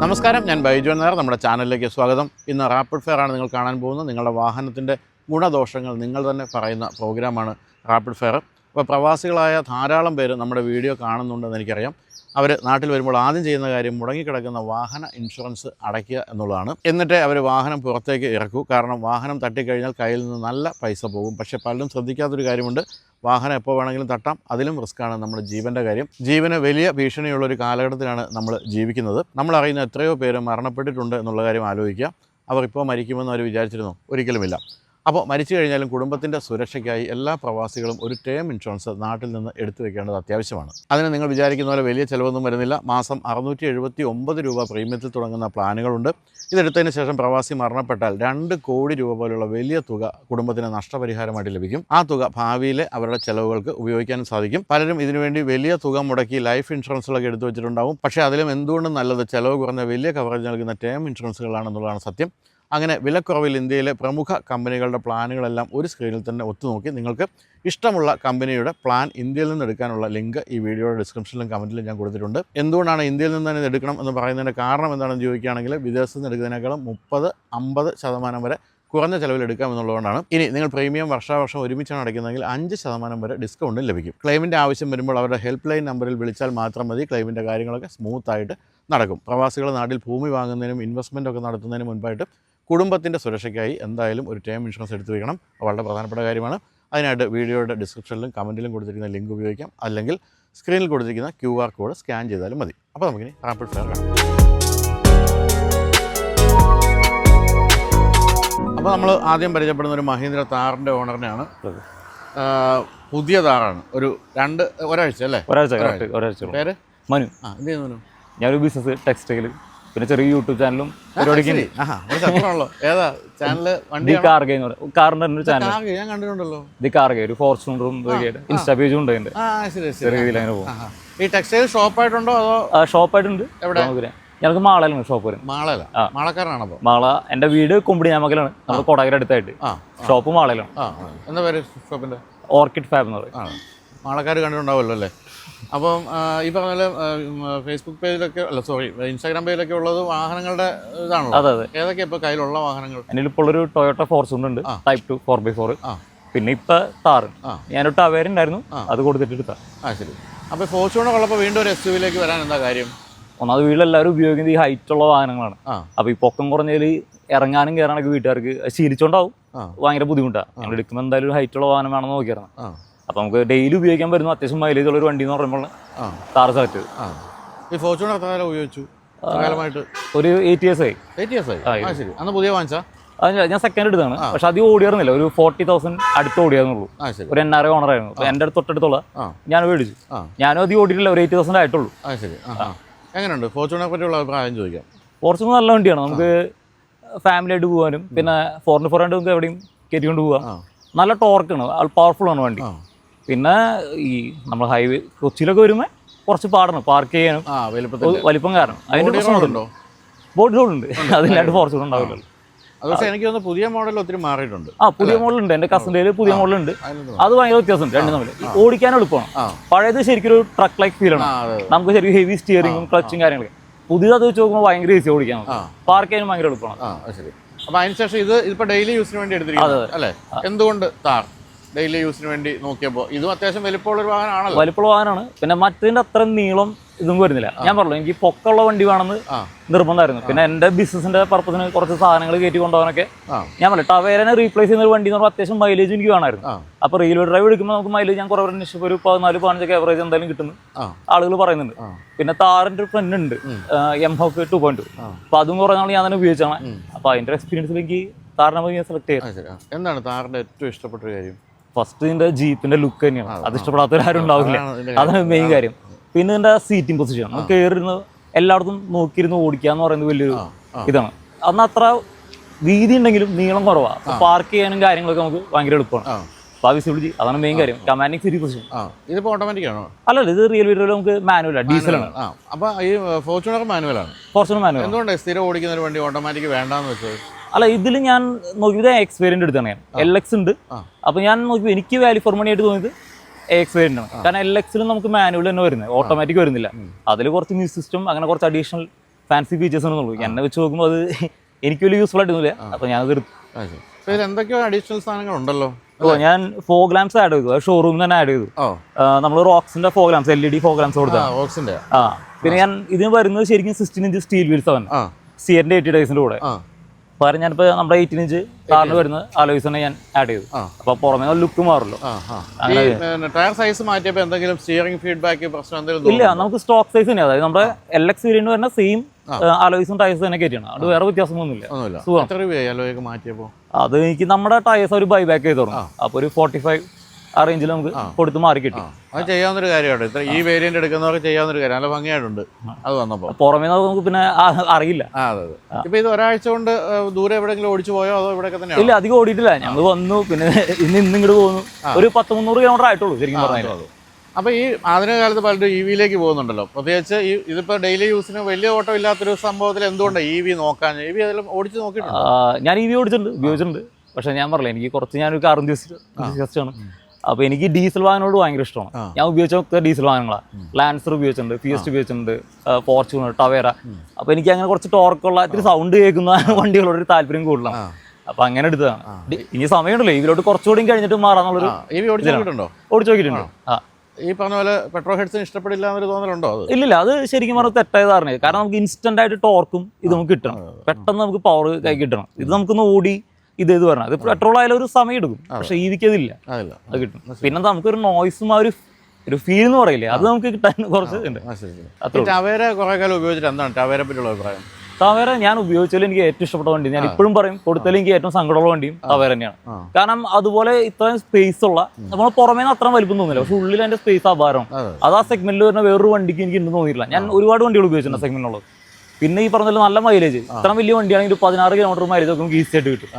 നമസ്കാരം, ഞാൻ ബൈജു നായർ. നമ്മുടെ ചാനലിലേക്ക് സ്വാഗതം. ഇന്ന് റാപ്പിഡ് ഫയർ ആണ് നിങ്ങൾ കാണാൻ പോകുന്നത്. നിങ്ങളുടെ വാഹനത്തിൻ്റെ ഗുണദോഷങ്ങൾ നിങ്ങൾ തന്നെ പറയുന്ന പ്രോഗ്രാമാണ് റാപ്പിഡ് ഫയർ. അപ്പോൾ പ്രവാസികളായ ധാരാളം പേര് നമ്മുടെ വീഡിയോ കാണുന്നുണ്ടെന്ന് എനിക്കറിയാം. അവർ നാട്ടിൽ വരുമ്പോൾ ആദ്യം ചെയ്യുന്ന കാര്യം മുടങ്ങിക്കിടക്കുന്ന വാഹന ഇൻഷുറൻസ് അടയ്ക്കുക എന്നുള്ളതാണ്. എന്നിട്ട് അവർ വാഹനം പുറത്തേക്ക് ഇറക്കൂ. കാരണം വാഹനം തട്ടിക്കഴിഞ്ഞാൽ കയ്യിൽ നിന്ന് നല്ല പൈസ പോകും. പക്ഷേ പലരും ശ്രദ്ധിക്കാത്തൊരു കാര്യമുണ്ട്, വാഹനം എപ്പോൾ വേണമെങ്കിലും തട്ടാം. അതിലും റിസ്ക്കാണ് നമ്മുടെ ജീവൻ്റെ കാര്യം. ജീവന് വലിയ ഭീഷണിയുള്ളൊരു കാലഘട്ടത്തിലാണ് നമ്മൾ ജീവിക്കുന്നത്. നമ്മളറിയുന്ന എത്രയോ പേര് മരണപ്പെട്ടിട്ടുണ്ട് എന്നുള്ള കാര്യം ആലോചിക്കുക. അവർ ഇപ്പോൾ മരിക്കുമെന്ന് അവർ വിചാരിച്ചിരുന്നു? ഒരിക്കലുമില്ല. അപ്പോൾ മരിച്ചു കഴിഞ്ഞാലും കുടുംബത്തിൻ്റെ സുരക്ഷയ്ക്കായി എല്ലാ പ്രവാസികളും ഒരു ടേം ഇൻഷുറൻസ് നാട്ടിൽ നിന്ന് എടുത്തു വെക്കേണ്ടത് അത്യാവശ്യമാണ്. അതിന് നിങ്ങൾ വിചാരിക്കുന്ന പോലെ വലിയ ചിലവൊന്നും വരുന്നില്ല. മാസം 679 രൂപ പ്രീമിയത്തിൽ തുടങ്ങുന്ന പ്ലാനുകളുണ്ട്. ഇതെടുത്തതിന് ശേഷം പ്രവാസി മരണപ്പെട്ടാൽ 2 കോടി രൂപ പോലുള്ള വലിയ തുക കുടുംബത്തിന് നഷ്ടപരിഹാരമായിട്ട് ലഭിക്കും. ആ തുക ഭാവിയിലെ അവരുടെ ചിലവുകൾക്ക് ഉപയോഗിക്കാനും സാധിക്കും. പലരും ഇതിനുവേണ്ടി വലിയ തുക മുടക്കി ലൈഫ് ഇൻഷുറൻസുകളൊക്കെ എടുത്തു വെച്ചിട്ടുണ്ടാവും. പക്ഷേ അതിലും എന്തുകൊണ്ടും നല്ലത് ചിലവ് കുറഞ്ഞ വലിയ കവറേജ് നൽകുന്ന ടേം ഇൻഷുറൻസുകളാണെന്നുള്ളതാണ് സത്യം. അങ്ങനെ വിലക്കുറവിൽ ഇന്ത്യയിലെ പ്രമുഖ കമ്പനികളുടെ പ്ലാനുകളെല്ലാം ഒരു സ്ക്രീനിൽ തന്നെ ഒത്തുനോക്കി നിങ്ങൾക്ക് ഇഷ്ടമുള്ള കമ്പനിയുടെ പ്ലാൻ ഇന്ത്യയിൽ നിന്ന് എടുക്കാനുള്ള ലിങ്ക് ഈ വീഡിയോയുടെ ഡിസ്ക്രിപ്ഷനിലും കമൻറ്റിലും ഞാൻ കൊടുത്തിട്ടുണ്ട്. എന്തുകൊണ്ടാണ് ഇന്ത്യയിൽ നിന്ന് തന്നെ ഇത് എടുക്കണം എന്ന് പറയുന്നതിൻ്റെ കാരണം എന്താണെന്ന് ചോദിക്കുകയാണെങ്കിൽ വിദേശത്ത് നിന്ന് എടുക്കുന്നതിനേക്കാളും 30-50% വരെ കുറഞ്ഞ ചിലവിൽ എടുക്കാമെന്നുള്ളതുകൊണ്ടാണ്. ഇനി നിങ്ങൾ പ്രീമിയം വർഷാവർഷം ഒരുമിച്ചാണ് അടയ്ക്കുന്നതെങ്കിൽ 5% വരെ ഡിസ്കൗണ്ടും ലഭിക്കും. ക്ലെയിമിൻ്റെ ആവശ്യം വരുമ്പോൾ അവരുടെ ഹെൽപ്പ് ലൈൻ നമ്പറിൽ വിളിച്ചാൽ മാത്രം മതി. ക്ലെയിമിൻ്റെ കാര്യങ്ങളൊക്കെ സ്മൂത്തായിട്ട് നടക്കും. പ്രവാസികൾ നാട്ടിൽ ഭൂമി വാങ്ങുന്നതിനും ഇൻവെസ്റ്റ്മെൻറ്റൊക്കെ നടത്തുന്നതിന് മുൻപായിട്ട് കുടുംബത്തിൻ്റെ സുരക്ഷയ്ക്കായി എന്തായാലും ഒരു ടേം ഇൻഷുറൻസ് എടുത്തു വയ്ക്കണം. വളരെ പ്രധാനപ്പെട്ട കാര്യമാണ്. അതിനായിട്ട് വീഡിയോയുടെ ഡിസ്ക്രിപ്ഷനിലും കമൻറ്റിലും കൊടുത്തിരിക്കുന്ന ലിങ്ക് ഉപയോഗിക്കാം. അല്ലെങ്കിൽ സ്ക്രീനിൽ കൊടുത്തിരിക്കുന്ന QR കോഡ് സ്കാൻ ചെയ്താലും മതി. അപ്പോൾ നമുക്കിനി റാപ്പിഡ് ഫയർ കാണാം. അപ്പോൾ നമ്മൾ ആദ്യം പരിചയപ്പെടുന്ന ഒരു മഹീന്ദ്ര താറിൻ്റെ ഓണറിനെയാണ്. പുതിയ താറാണ്. ഒരാഴ്ച അല്ലേ? ഒരാഴ്ച. പേര് മനു. എന്ത് ചെയ്യുന്നു മനു? ഞാനൊരു ബിസിനസ് ടെക്സ്റ്റൈൽ, പിന്നെ ചെറിയ യൂട്യൂബ് ചാനലും പരിപാടിക്കുള്ളൂ. ഏതാ ചാനല്? കാറിന്റെ ചാനൽ ഞാൻ കണ്ടിട്ടുണ്ടല്ലോ. ഒരു ഫോർച്യൂണറും ഇൻസ്റ്റാ പേജും ഉണ്ട്. ചെറിയ രീതിയിൽ അങ്ങനെ പോകും. ഈ ടെക്സ്റ്റൈൽ ഷോപ്പായിട്ടുണ്ടോ അതോ? ഷോപ്പായിട്ടുണ്ട്. എവിടെ? ഞങ്ങൾക്ക് മാളയിലാണ് ഷോപ്പ് വരും. മാളക്കാരനാണോ? മാള. എൻ്റെ വീട് കുമ്പിടി ഞാമക്കലാണ്. നമ്മുടെ കൊടകര അടുത്തായിട്ട്. ഷോപ്പ് മാളയിലാണ്. എന്താ പേര് ഷോപ്പിന്റെ? ഓർക്കിഡ് ഫാബ് എന്ന് പറയും. മാളക്കാർ കണ്ടിട്ടുണ്ടാവുമല്ലോ അല്ലേ? അപ്പം ഈ പറഞ്ഞ പോലെ ഫേസ്ബുക്ക് പേജിലൊക്കെ ഇൻസ്റ്റാഗ്രാം പേജിലൊക്കെ ഉള്ളത് വാഹനങ്ങളുടെ ഇതാണല്ലോ. അതെ അതെ. ഏതൊക്കെ ഇപ്പോൾ കയ്യിലുള്ള വാഹനങ്ങൾ? എൻ്റെ ഇപ്പോൾ ഒരു ടൊയോട്ട ഫോർച്യൂണർ ഉണ്ട്, Type 2 4x4. പിന്നെ ഇപ്പൊ താറ്. ഞാനൊരു ടവേര ഉണ്ടായിരുന്നു, അത് കൊടുത്തിട്ട് എടുത്താ. ശരി. അപ്പോൾ ഫോർച്യൂണർ ഉള്ളപ്പോൾ വീണ്ടും ഒരു SUV-ലേക്ക് വരാൻ എന്താ കാര്യം? ഒന്നാമത് വീട്ടിലെല്ലാവരും ഉപയോഗിക്കുന്നത് ഈ ഹൈറ്റ് ഉള്ള വാഹനങ്ങളാണ്. അപ്പോൾ ഈ പൊക്കം കുറഞ്ഞതിൽ ഇറങ്ങാനും കയറാനൊക്കെ വീട്ടുകാർക്ക് ശീലിച്ചോണ്ടാവും ഭയങ്കര ബുദ്ധിമുട്ടാണ്. ഞങ്ങൾ എടുക്കുമ്പോൾ എന്തായാലും ഹൈറ്റ് ഉള്ള വാഹനം വേണമെന്ന് നോക്കിയായിരുന്നു. അപ്പോൾ നമുക്ക് ഡെയിലി ഉപയോഗിക്കാൻ പറ്റുന്ന അത്യാവശ്യം മൈലേജ് ഉള്ള ഒരു വണ്ടി എന്ന് പറയുമ്പോൾ താറ് സെലക്ട് ചെയ്തു. ഈ ഫോർച്യൂണർ എത്ര കാലം ഉപയോഗിച്ചു? ഒരു 8 years ആയി. 8 years ആയി. ശരി. അന്ന് പുതിയ വാങ്ങിച്ചാ? ഞാൻ സെക്കൻഡ് എടുത്താണ്. പക്ഷെ അത് ഓടിയായിരുന്നില്ല. ഒരു 40,000 അടുത്ത് ഓടിയായിരുന്നുള്ളൂ. ഒരു NRA ഓണർ ആയിരുന്നു. എൻ്റെ അടുത്ത് തൊട്ടടുത്തുള്ള ഞാൻ മേടിച്ചു. ഞാനും അത് ഓടിയിട്ടില്ല. ഒരു 80,000 ആയിട്ടുള്ളൂ. ശരി. എങ്ങനെയുണ്ട് ഫോർച്യൂണറെ പറ്റിയുള്ള അഭിപ്രായം ചോദിക്കാം? ഫോർച്യൂണർ നല്ല വണ്ടിയാണ്. നമുക്ക് ഫാമിലി ആയിട്ട് പോകാനും പിന്നെ 4x4 ആയിട്ട് നമുക്ക് എവിടെയും കയറ്റിക്കൊണ്ട് പോകാം. നല്ല ടോർക്കാണ്, പവർഫുൾ ആണ് വണ്ടി. പിന്നെ ഈ നമ്മൾ ഹൈവേ കൊച്ചിയിലൊക്കെ വരുമ്പോൾ കുറച്ച് പാടാണ് പാർക്ക് ചെയ്യാനും വലിപ്പം കാരണം. അതിൻ്റെ പ്രശ്നമുണ്ടോ? ബോഡി റോൾ ഉണ്ട്, അതില്ലാണ്ട് ഫോർച്യൂണർ ഉണ്ടാവില്ലല്ലോ. പക്ഷേ എനിക്ക് തോന്നുന്നു പുതിയ മോഡൽ ഒത്തിരി മാറിയിട്ടുണ്ട്. പുതിയ മോഡലുണ്ട്. എൻ്റെ കസിൻ്റെ പുതിയ മോഡലുണ്ട്. അത് ഭയങ്കര വ്യത്യാസമുണ്ട് രണ്ടും തമ്മിൽ. ഓടിക്കാൻ എളുപ്പമാണ്. പഴയത് ശരിക്കും ഒരു ട്രക്ക് ലൈക്ക് ഫീലാണ്. നമുക്ക് ശരിക്കും ഹെവി സ്റ്റിയറിങ്ങും ക്ലച്ചും കാര്യങ്ങളൊക്കെ. പുതിയത് അത് വെച്ച് നോക്കുമ്പോൾ ഭയങ്കര ഈസി ഓടിക്കാൻ, പാർക്ക് ചെയ്യാനും ഭയങ്കര എളുപ്പമാണ്. ശരി. അപ്പോൾ അതിനുശേഷം ഇതിപ്പോൾ ഡെയിലി യൂസിന് വേണ്ടി എടുത്തിരിക്കുന്നത് അല്ലേ? എന്തുകൊണ്ട് താർ ഡെയിലി യൂസിന് വേണ്ടി നോക്കിയപ്പോൾ ഇതും അത്യാവശ്യം വലിപ്പമുള്ളൊരു വാഹനമാണല്ലോ. വലിപ്പമുള്ള വാഹനമാണ്. പിന്നെ മറ്റതിൻ്റെ അത്ര നീളം ഇതും വരുന്നില്ല. ഞാൻ പറഞ്ഞു എനിക്ക് പൊക്കമുള്ള വണ്ടി വേണമെന്ന് നിർബന്ധമായിരുന്നു. പിന്നെ എൻ്റെ ബിസിനസിന്റെ പർപ്പസിന് കുറച്ച് സാധനങ്ങൾ കയറ്റി കൊണ്ടുപോകാനൊക്കെ ഞാൻ പറഞ്ഞു ടവേരനെ റീപ്ലേസ് ചെയ്യുന്ന ഒരു വണ്ടി എന്ന് പറഞ്ഞാൽ അത്യാവശ്യം മൈലേജ് എനിക്ക് വേണമായിരുന്നു. അപ്പോൾ റെയിൽവേ ഡ്രൈവ് എടുക്കുമ്പോൾ നമുക്ക് മൈലേജ് ഞാൻ കുറവ് നിശ്ചയം ഒരു 14-15 ആവറേജ് എന്തായാലും കിട്ടുന്നു ആളുകൾ പറയുന്നുണ്ട്. പിന്നെ താറിൻ്റെ ഒരു ഫ്രണ്ട് ഉണ്ട്, MHawk 2.2. അപ്പോൾ അതും കുറേ നാൾ ഞാൻ തന്നെ ഉപയോഗിച്ചാണ്. അപ്പോൾ അതിൻ്റെ എക്സ്പീരിയൻസിൽ എനിക്ക് താറിനെ ഞാൻ സെലക്ട് ചെയ്യാം. എന്താണ് താറിൻ്റെ ഏറ്റവും ഇഷ്ടപ്പെട്ട കാര്യം? ഫസ്റ്റ് ഇതിൻ്റെ ജീപ്പിന്റെ ലുക്ക് തന്നെയാണ്. അത് ഇഷ്ടപ്പെടാത്തവരാരും ഉണ്ടാവില്ല. അതാണ് മെയിൻ കാര്യം. പിന്നെ ഇതിന്റെ സീറ്റിംഗ് പൊസിഷൻ, നമുക്ക് കയറിയിരുന്ന് എല്ലായിടത്തും നോക്കിയിരുന്ന് ഓടിക്കുക എന്ന് പറയുന്നത് വലിയൊരു ഇതാണ്. അന്ന് അത്ര വീതി ഉണ്ടെങ്കിലും നീളം കുറവാണ്. പാർക്ക് ചെയ്യാനും കാര്യങ്ങളൊക്കെ നമുക്ക് ഭയങ്കര എളുപ്പമാണ്. അപ്പോൾ വിസിബിലിറ്റി അതാണ് മെയിൻ കാര്യം. Commanding seating position. ഇതിപ്പോൾ ഓട്ടോമാറ്റിക് ആണോ? അല്ലല്ല, ഇത് റിയൽ വീഡിയോയിൽ നമുക്ക് മാനുവലാണ്, ഡീസലാണ്. അപ്പോൾ ഈ ഫോർച്യൂണർ മാനുവലാണ്. Fortuner manual. എന്തുകൊണ്ടാണ് സ്ഥിരം ഓടിക്കുന്ന ഒരു വണ്ടി ഓട്ടോമാറ്റിക് വേണ്ടാന്ന് വെച്ചത്? അല്ല, ഇതിൽ ഞാൻ നോക്കിയത് എക്സ് വേരിയന്റ് എടുത്താണ്. ഞാൻ LX ഉണ്ട്. അപ്പോൾ ഞാൻ നോക്കി എനിക്ക് വാല്യൂ ഫോർ മണി ആയിട്ട് തോന്നിയത് AX വേരിയന്റ് ആണ്. കാരണം LX നമുക്ക് മാനുവൽ തന്നെ വരുന്നത്, ഓട്ടോമാറ്റിക് വരുന്നില്ല. അതിൽ കുറച്ച് മ്യൂസിക് സിസ്റ്റം അങ്ങനെ കുറച്ച് അഡീഷണൽ ഫാൻസി ഫീച്ചേഴ്സ് ഉണ്ടെന്നുള്ളൂ. എന്നെ വെച്ച് നോക്കുമ്പോൾ അത് എനിക്ക് വലിയ യൂസ്ഫുൾ ആയിട്ടൊന്നുമില്ല. അപ്പോൾ ഞാനത് എടുത്തു. ഇതിൽ എന്തൊക്കെയോ അഡീഷണൽ സാധനങ്ങളുണ്ടല്ലോ. ഞാൻ ഫോഗ് ലാംപ്സ് ആഡ് ചെയ്തു, ഷോറൂമിൽ തന്നെ ആഡ് ചെയ്തു. നമ്മൾ റോക്സിന്റെ fog lamps, LED fog lamps കൊടുത്തു. പിന്നെ ഞാൻ ഇതിന് വരുന്നത് ശരിക്കും 16 ഇഞ്ച് സ്റ്റീൽ വീൽസ് ആണ്, സിയറിന്റെ 80 ഡേയ്സിന്റെ കൂടെ. പകരം ഞാനിപ്പോൾ നമ്മുടെ 18 ഇഞ്ച് കാറിന് വരുന്ന അലോയ്സ് തന്നെ ഞാൻ ആഡ് ചെയ്തു. അപ്പോൾ പുറമേ ലുക്ക് മാറുമല്ലോ. ടയർ സൈസ് മാറ്റിയപ്പോൾ എന്തെങ്കിലും സ്റ്റിയറിംഗ് ഫീഡ്ബാക്ക് പ്രശ്നം എന്തെങ്കിലും ഇല്ല, നമുക്ക് സ്റ്റോക്ക് സൈസ് തന്നെ, അതായത് നമ്മുടെ LX വേരിയന്റ് വരുന്ന സെയിം അലോയ്സും ടയേഴ്സും തന്നെ കയറ്റിയാണ്. അത് വേറെ വ്യത്യാസമൊന്നുമില്ല. അത് എനിക്ക് നമ്മുടെ ടയേഴ്സ് ഒരു ബൈബാക്ക് ചെയ്ത് തുടങ്ങും. അപ്പോൾ ഒരു 45 ആ റേഞ്ചിൽ നമുക്ക് കൊടുത്ത് മാറി കിട്ടി. അത് ചെയ്യാവുന്നൊരു കാര്യമാണ്. ഈ വേരിയന്റ് എടുക്കുന്നവർക്ക് ചെയ്യാവുന്നൊരു കാര്യം. നല്ല ഭംഗിയായിട്ടുണ്ട് അത് വന്നപ്പോൾ. പുറമേ നമുക്ക് പിന്നെ അറിയില്ല. ഇപ്പൊ ഇത് ഒരാഴ്ച കൊണ്ട് ദൂരെ എവിടെയെങ്കിലും ഓടിച്ചു പോയോ അതോ ഇവിടെയൊക്കെ തന്നെ? ഇല്ല, അധികം ഓടിയിട്ടില്ല. ഞങ്ങൾ വന്നു, പിന്നെ ഇന്നിങ്ങോട്ട് പോകുന്നു. ഒരു 100-300 കിലോമീറ്റർ ആയിട്ടുള്ളൂ ശരിക്കും പറഞ്ഞാൽ. അപ്പോൾ ഈ ആധുനിക കാലത്ത് പലരും EV പോകുന്നുണ്ടല്ലോ. പ്രത്യേകിച്ച് ഇതിപ്പോൾ ഡെയിലി യൂസിന് വലിയ ഓട്ടം ഇല്ലാത്തൊരു സംഭവത്തിൽ എന്തുകൊണ്ടാണ് EV നോക്കാൻ? EV അതിലും ഓടിച്ച് നോക്കിയിട്ടുണ്ട്. ഞാൻ EV ഓടിച്ചിട്ടുണ്ട്, ഉപയോഗിച്ചിട്ടുണ്ട്. പക്ഷേ ഞാൻ പറഞ്ഞില്ല, എനിക്ക് കുറച്ച് ഞാനൊരു കാർ ആണ്. അപ്പോൾ എനിക്ക് ഡീസൽ വാഹനങ്ങളോട് ഭയങ്കര ഇഷ്ടമാണ്. ഞാൻ ഉപയോഗിച്ച ഡീസൽ വാഹനങ്ങളാണ്. ലാൻസർ ഉപയോഗിച്ചിട്ടുണ്ട്, ഫിയസ്റ്റ് ഉപയോഗിച്ചിട്ടുണ്ട്, ഫോർച്യൂണർ, ടവേര. അപ്പോൾ എനിക്ക് അങ്ങനെ കുറച്ച് ടോർക്കുള്ള ഇത്തിരി സൗണ്ട് കേൾക്കുന്ന വണ്ടികളോട് ഒരു താല്പര്യം കൂടുതലാണ്. അപ്പോൾ അങ്ങനെ എടുത്തതാണ്. ഇനി സമയമുണ്ടല്ലോ, ഇതിലോട്ട് കുറച്ചുകൂടി കഴിഞ്ഞിട്ട് മാറാന്നുള്ളൊരു. ഓടിച്ചു നോക്കിയിട്ടുണ്ട്. ഈ പറഞ്ഞ പോലെ പെട്രോൾ ഹെഡ്സിന് ഇഷ്ടപ്പെടില്ല എന്നൊരു തോന്നലുണ്ടോ? അത് ഇല്ല, അത് ശരിക്കും പറഞ്ഞാൽ തെറ്റായതാണ്. കാരണം നമുക്ക് ഇൻസ്റ്റന്റ് ആയിട്ട് ടോർക്കും ഇത് നമുക്ക് കിട്ടണം, പെട്ടെന്ന് നമുക്ക് പവർ കൈ കിട്ടണം. ഇത് നമുക്കൊന്ന് ഓടി ഇത് പറഞ്ഞാൽ ഇത് പെട്രോൾ ആയാലും ഒരു സമയം എടുക്കും. പക്ഷെ EVക്ക് അതില്ല, അത് കിട്ടും. പിന്നെ നമുക്കൊരു നോയ്സും ആ ഒരു ഫീൽ എന്ന് പറയില്ലേ, അത് നമുക്ക് കിട്ടാൻ കുറച്ച് ഉണ്ട്. ടവേര കുറെ കാലം ഉപയോഗിച്ചിട്ട് എന്താണ് ടവേരെ പറ്റിയുള്ള അഭിപ്രായം? ടവേര ഞാൻ ഉപയോഗിച്ചാലും എനിക്ക് ഏറ്റവും ഇഷ്ടപ്പെട്ട വണ്ടി, ഞാൻ ഇപ്പോഴും പറയും, കൊടുത്താലും എനിക്ക് ഏറ്റവും സങ്കടമുള്ള വണ്ടിയും ടവേര തന്നെയാണ്. കാരണം അതുപോലെ ഇത്രയും സ്പേസ് ഉള്ള, നമ്മൾ പുറമേ നിന്ന് അത്ര വലിപ്പം തോന്നില്ല, പക്ഷെ ഉള്ളിൽ അതിന്റെ സ്പേസ് അപാരം. അത് ആ സെഗ്മെന്റിൽ വരുന്ന വേറൊരു വണ്ടിക്ക് എനിക്ക് ഇന്നും തോന്നിയില്ല. ഞാൻ ഒരുപാട് വണ്ടികൾ ഉപയോഗിച്ചിട്ടുണ്ട് സെഗ്മെന്റിലുള്ളത്. പിന്നെ ഈ പറഞ്ഞ നല്ല മൈലേജ്, ഇത്ര വലിയ വണ്ടിയാണെങ്കിൽ 16 കിലോമീറ്റർ മൈലേജ് ഒക്കെ നമുക്ക് ഈസി ആയിട്ട് കിട്ടും.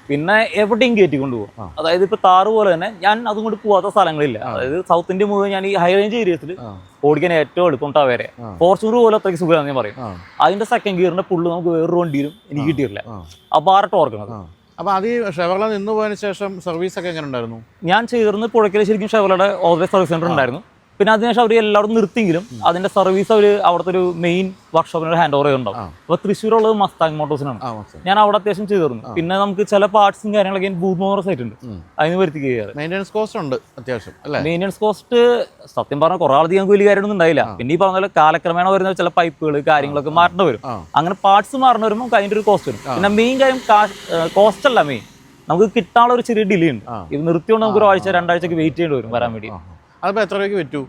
പിന്നെ എവിടെയും കയറ്റി കൊണ്ടുപോകും. അതായത് ഇപ്പൊ താറ് പോലെ തന്നെ ഞാൻ അതും കൊണ്ട് പോകാത്ത സ്ഥലങ്ങളില്ല. അതായത് സൗത്ത് ഇന്ത്യ മുഴുവൻ ഞാൻ ഈ ഹൈ റേഞ്ച് ഏരിയസിൽ ഓടിക്കാൻ ഏറ്റവും എളുപ്പം ടവേര. ഫോർച്യൂണർ പോലെ അത്രയ്ക്ക് സുഖമാണെന്ന് ഞാൻ പറയും. അതിന്റെ സെക്കൻഡ് ഗിയറിന്റെ പുള്ള് നമുക്ക് വേറൊരു വണ്ടിയിലും എനിക്ക് കിട്ടിയിട്ടില്ല. അപ്പൊ ആറ് ടോർക്കുന്നത്. അപ്പൊ അത് ഷെവർലെ നിന്ന് പോയതിനു ശേഷം സർവീസ് ഒക്കെ എങ്ങനെ ഉണ്ടായിരുന്നു? ഞാൻ ചെയ്തിരുന്നത് പുഴയ്ക്കൽ ശരിക്കും ഷെവർലയുടെ ഓൾവേസ് സർവീസ് സെന്റർ ഉണ്ടായിരുന്നു. പിന്നെ അതിനുശേഷം അവർ എല്ലാവരും നിർത്തിയെങ്കിലും അതിന്റെ സർവീസ് അവർ അവിടുത്തെ ഒരു മെയിൻ വർക്ക്ഷോപ്പിന് ഹാൻഡ് ഓവർ ചെയ്യുന്നുണ്ടാവും. അപ്പോൾ തൃശ്ശൂരുള്ളത് മസ്താങ് മോട്ടോഴ്സിനാണ്. ഞാൻ അവിടെ അത്യാവശ്യം ചെയ്തിരുന്നു. പിന്നെ നമുക്ക് ചില പാർട്സും കാര്യങ്ങളൊക്കെ ബൂമോർ സൈറ്റ് ഉണ്ട്, അതിന് വരുത്തി ചെയ്യാറ്. മെയിൻ്റെനൻസ് കോസ്റ്റ് ഉണ്ട് അത്യാവശ്യം അല്ലേ? മെയിൻ്റെനൻസ് കോസ്റ്റ് സത്യം പറഞ്ഞാൽ കുറെ അധികം വലിയ കാര്യമൊന്നും ഉണ്ടായില്ല. പിന്നെ ഈ പറഞ്ഞ പോലെ കാലക്രമേണ വരുന്ന ചില പൈപ്പുകൾ കാര്യങ്ങളൊക്കെ മാറേണ്ടി വരും. അങ്ങനെ പാർട്സ് മാറേണ്ടി വരുമ്പോൾ അതിൻ്റെ ഒരു കോസ്റ്റ് വരും. പിന്നെ മെയിൻ കാര്യം കോസ്റ്റ് അല്ല, മെയിൻ നമുക്ക് കിട്ടാനുള്ള ഒരു ചെറിയ ഡിലേ ഉണ്ട്. ഇത് നിർത്തിയോണ്ട് നമുക്ക് ഒരാഴ്ച 2 ആഴ്ചക്ക് വെയിറ്റ് ചെയ്യേണ്ടി വരും വരാൻ വേണ്ടി. അതിപ്പോൾ എത്ര രൂപയ്ക്ക് പറ്റൂ?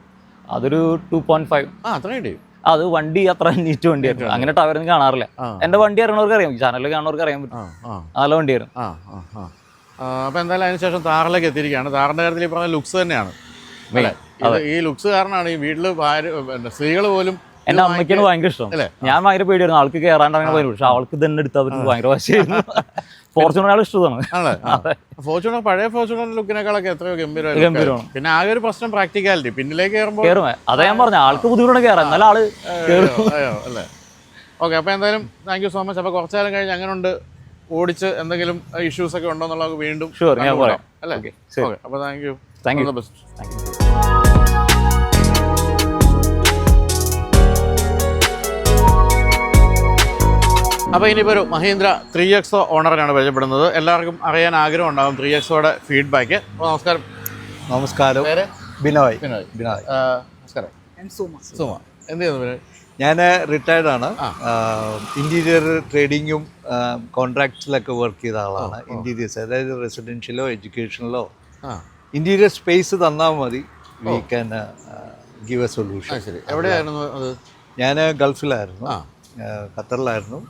അതൊരു 2.5. അത്രയും അത് വണ്ടി അത്ര നീറ്റ് വണ്ടിയായിരുന്നു. അങ്ങനെ ടവരൊന്നും കാണാറില്ല. എന്റെ വണ്ടി അറിയണവർക്ക് അറിയാം, ചാനലിൽ കാണുന്നവർക്ക് അറിയാൻ പറ്റും. നല്ല വണ്ടിയായിരുന്നു. അപ്പോൾ എന്തായാലും അതിനുശേഷം താറിലേക്ക് എത്തിയിരിക്കുകയാണ്. താറിന്റെ കാര്യത്തിൽ ഈ പറഞ്ഞ ലുക്സ് തന്നെയാണ്. ഈ ലുക്സ് കാരണമാണ് ഈ വീട്ടിൽ സ്ത്രീകൾ പോലും. എന്റെ അമ്മയ്ക്കാണ് ഭയങ്കര ഇഷ്ടം. ഞാൻ ഭയങ്കര പേടിയായിരുന്നു ആൾക്ക് കയറാണ്ടാണെങ്കിൽ ഭയങ്കര, പക്ഷെ അവൾക്ക് തന്നെ എടുത്താൽ പറ്റും ഭയങ്കര വശമായിരുന്നു. ഫോർച്യൂണർ ഇഷ്ടമാണ്. ഫോർച്യൂണർ പഴയ ഫോർച്യൂണർ ലുക്കിനേക്കാളൊക്കെ എത്രയോ ഗംഭീരമാണ്. പിന്നെ ആകെ ഒരു പ്രശ്നം പ്രാക്ടിക്കാലിറ്റി, പിന്നിലേക്ക് കയറുമ്പോൾ അതാ ഞാൻ പറഞ്ഞ ആൾക്ക് ബുദ്ധിമുട്ടാണ് കയറാൻ, നല്ല ആള് അല്ലേ? ഓക്കെ, അപ്പോൾ എന്തായാലും താങ്ക് യു സോ മച്ച്. അപ്പോൾ കുറച്ചു കാലം കഴിഞ്ഞ് അങ്ങനെ ഉണ്ട് ഓടിച്ച് എന്തെങ്കിലും ഇഷ്യൂസ് ഒക്കെ ഉണ്ടോ എന്നുള്ളത് വീണ്ടും ഞാൻ പറയാം അല്ലേ? ഓക്കെ, അപ്പോൾ താങ്ക് യു. ബെസ്റ്റ്. അപ്പോൾ ഇനിയിപ്പോൾ ഒരു മഹീന്ദ്ര 3XO ഓണറിനാണ് പരിചയപ്പെടുന്നത്. എല്ലാവർക്കും അറിയാൻ ആഗ്രഹം ഉണ്ടാകും 3XOയുടെ ഫീഡ്ബാക്ക്. അപ്പോൾ നമസ്കാരം. പേര്? ബിനോയ്. നമസ്കാരം. സുമ. എന്ത് ചെയ്യുന്നു ബിനോയ്? ഞാൻ റിട്ടയർഡ് ആണ്. ഇൻറ്റീരിയർ ട്രേഡിങ്ങും കോൺട്രാക്ട്സിലൊക്കെ വർക്ക് ചെയ്ത ആളാണ്. ഇൻറ്റീരിയേഴ്സ്, അതായത് റെസിഡൻഷ്യലോ എഡ്യൂക്കേഷനിലോ ഇൻറ്റീരിയർ സ്പേസ് തന്നാൽ മതി, we can give A solution. ശരി, എവിടെയായിരുന്നു അത്? ഞാൻ ഗൾഫിലായിരുന്നു, ഖത്തറിലായിരുന്നു.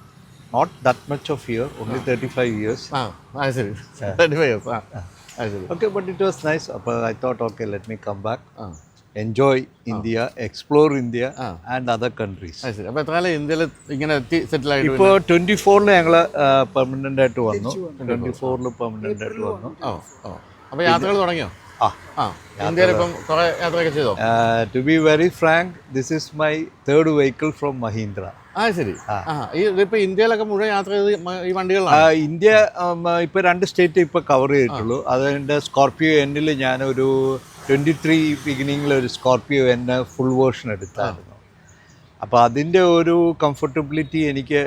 Not that much of year, only 35 years. 35 years. Okay, but it was nice. I thought, okay, let me come back, enjoy India, explore India and other countries. അപ്പോൾ എത്ര കാലം ഇന്ത്യയിൽ ഇങ്ങനെ സെറ്റിൽ ആയിട്ട്? ഇപ്പോൾ 24-ൽ ഞങ്ങൾ പെർമനൻ്റ് ആയിട്ട് വന്നു. 24-ൽ പെർമനൻ്റ് ആയിട്ട് വന്നു. അപ്പോൾ യാത്രകൾ തുടങ്ങിയോ? ഇന്ത്യയിൽ ഇപ്പം കുറേ യാത്രയൊക്കെ ചെയ്തോ? To be very frank, this is my third vehicle from Mahindra. ശരി. ഇതിപ്പോൾ ഇന്ത്യയിലൊക്കെ മുഴുവൻ യാത്ര ചെയ്ത് ഈ വണ്ടികളാണ്? ഇന്ത്യ ഇപ്പോൾ 2 സ്റ്റേറ്റ് ഇപ്പോൾ കവർ ചെയ്തിട്ടുള്ളൂ. അതിൻ്റെ സ്കോർപിയോ എന്നിൽ ഞാനൊരു 23 ബിഗിനിങ്ങിൽ ഒരു സ്കോർപിയോ എന്നെ ഫുൾ വേർഷൻ എടുത്തായിരുന്നു. അപ്പോൾ അതിൻ്റെ ഒരു കംഫർട്ടബിലിറ്റി എനിക്ക്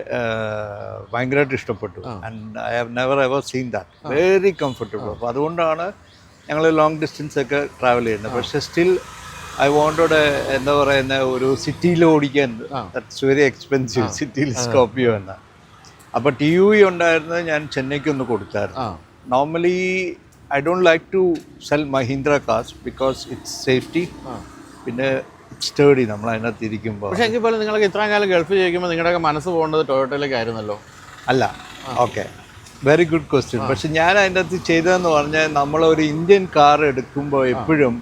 ഭയങ്കരമായിട്ട് ഇഷ്ടപ്പെട്ടു. And I have never ever seen that, very comfortable. അപ്പോൾ അതുകൊണ്ടാണ് ഞങ്ങൾ ലോങ് ഡിസ്റ്റൻസ് ഒക്കെ ട്രാവൽ ചെയ്യുന്നത്. പക്ഷേ സ്റ്റിൽ ഐ വോണ്ടഡ് എന്താ പറയുന്ന ഒരു സിറ്റിയിൽ ഓടിക്കാൻ, ദാറ്റ്സ് വെരി എക്സ്പെൻസീവ് സിറ്റിയിൽ സ്കോർപിയോ എന്ന. അപ്പോൾ TUV ഉണ്ടായിരുന്നത് ഞാൻ ചെന്നൈക്ക് ഒന്ന് കൊടുത്തായിരുന്നു. Normally I don't like to sell Mahindra cars because it's safety, പിന്നെ സ്റ്റേഡി നമ്മൾ അതിനകത്ത് ഇരിക്കുമ്പോൾ. പക്ഷേ എങ്കിൽ പോലും നിങ്ങൾക്ക് ഇത്രയും കാലം ഗൾഫ് ചെയ്യുമ്പോൾ നിങ്ങളുടെയൊക്കെ മനസ്സ് പോകേണ്ടത് ടൊയോട്ടയിലേക്കായിരുന്നല്ലോ. അല്ല, ഓക്കെ, വെരി ഗുഡ് ക്വസ്റ്റ്യൻ. പക്ഷെ ഞാൻ അതിൻ്റെ അകത്ത് ചെയ്തതെന്ന് പറഞ്ഞാൽ നമ്മളൊരു ഇന്ത്യൻ കാർ എടുക്കുമ്പോൾ എപ്പോഴും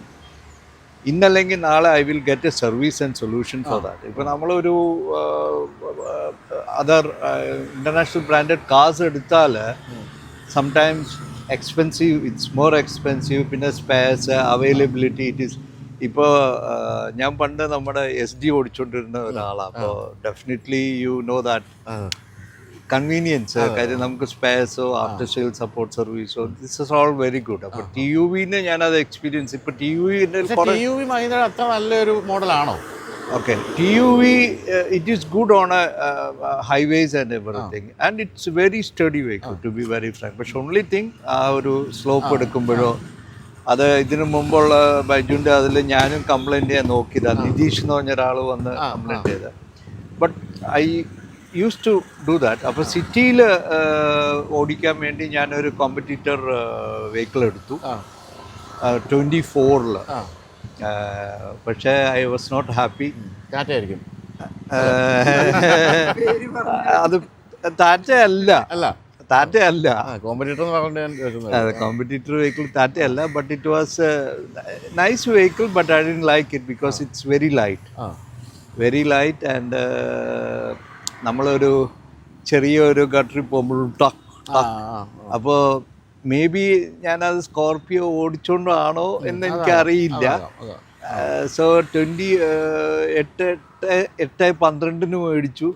ഇന്നല്ലെങ്കിൽ നാളെ I will get a service and solution for that. ഇപ്പോൾ നമ്മളൊരു അതർ ഇൻ്റർനാഷണൽ ബ്രാൻഡഡ് കാർസ് എടുത്താൽ sometimes expensive, it's more expensive. പിന്നെ സ്പെയർസ് അവൈലബിലിറ്റി ഇറ്റ് ഈസ്. ഇപ്പോൾ ഞാൻ പണ്ട് നമ്മുടെ SD ഓടിച്ചുകൊണ്ടിരുന്ന ഒരാളാണ്. അപ്പോൾ definitely you know that convenience, കാര്യം നമുക്ക് സ്പെയർസോ ആഫ്റ്റർ സെയിൽ സപ്പോർട്ട് സർവീസോ this is all very good. അപ്പോൾ TUVനെ ഞാനത് എക്സ്പീരിയൻസ്. ഇപ്പോൾ TUV മഹീന്ദ്ര അത്ര നല്ലൊരു മോഡലാണോ? Okay, TUV it is good on highways and everything, and it's a very sturdy vehicle to be very frank. But only thing ആ ഒരു സ്ലോപ്പ് എടുക്കുമ്പോഴോ, അത് ഇതിനു മുമ്പുള്ള ബൈജുൻ്റെ അതിൽ ഞാനും കംപ്ലൈൻറ്റ് ചെയ്യാൻ നോക്കിയതാണ്. നിതീഷ് എന്ന് പറഞ്ഞ ഒരാൾ വന്ന് കംപ്ലൈൻറ്റ് ചെയ്ത്. But I use to do that. അപ്പോൾ സിറ്റിയിൽ ഓടിക്കാൻ വേണ്ടി ഞാനൊരു കോമ്പറ്റീറ്റർ വെഹിക്കിൾ എടുത്തു 24-ൽ. പക്ഷേ ഐ വാസ് നോട്ട് ഹാപ്പി. ടാറ്റയായിരിക്കും അത്. ടാറ്റയല്ല, ടാറ്റയല്ല, കോമ്പറ്റീറ്റർ വെഹിക്കിൾ ടാറ്റയല്ല. But it was nice vehicle, but I didn't like it because it's very light. And നമ്മളൊരു ചെറിയൊരു ഗട്ടറിൽ പോകുമ്പോഴും ടക്ക്. അപ്പോൾ മേ ബി ഞാനത് സ്കോർപിയോ ഓടിച്ചോണ്ടാണോ എന്ന് എനിക്കറിയില്ല. സോ 8/12 മേടിച്ചു,